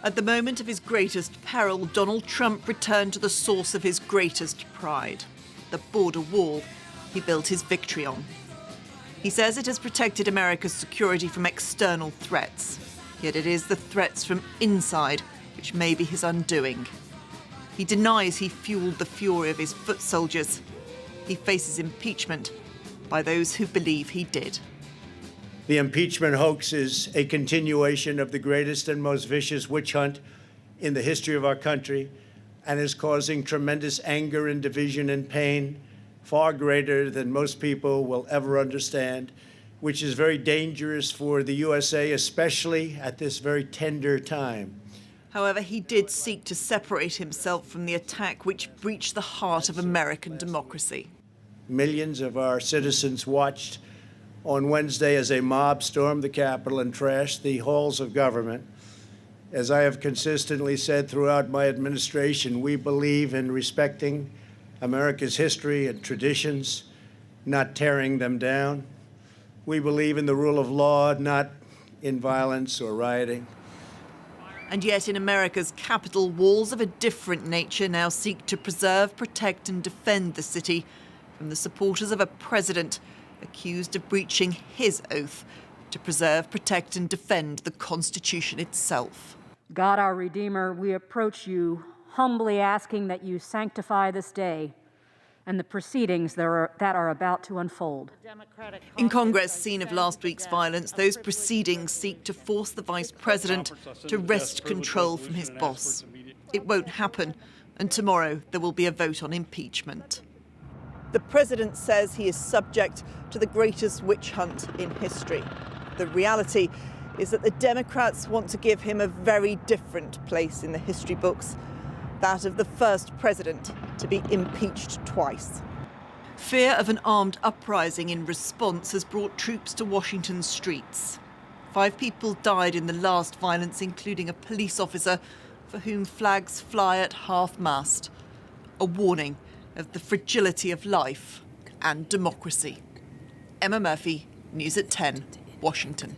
At the moment of his greatest peril, Donald Trump returned to the source of his greatest pride, the border wall he built his victory on. He says it has protected America's security from external threats, yet it is the threats from inside which may be his undoing. He denies he fueled the fury of his foot soldiers. He faces impeachment by those who believe he did. The impeachment hoax is a continuation of the greatest and most vicious witch hunt in the history of our country and is causing tremendous anger and division and pain, far greater than most people will ever understand, which is very dangerous for the USA, especially at this very tender time. However, he did seek to separate himself from the attack which breached the heart of American democracy. Millions of our citizens watched on Wednesday as a mob stormed the Capitol and trashed the halls of government. As I have consistently said throughout my administration, we believe in respecting America's history and traditions, not tearing them down. We believe in the rule of law, not in violence or rioting. And yet in America's capital, walls of a different nature now seek to preserve, protect and defend the city from the supporters of a president accused of breaching his oath to preserve, protect and defend the Constitution itself. God, our Redeemer, we approach you humbly asking that you sanctify this day and the proceedings that are about to unfold. In Congress, scene of last week's violence, those proceedings seek to force the Vice President to wrest control from his boss. It won't happen, and tomorrow there will be a vote on impeachment. The President says he is subject to the greatest witch hunt in history. The reality is that the Democrats want to give him a very different place in the history books, that of the first president to be impeached twice. Fear of an armed uprising in response has brought troops to Washington's streets. 5 people died in the last violence, including a police officer for whom flags fly at half-mast. A warning of the fragility of life and democracy. Emma Murphy, News at 10, Washington.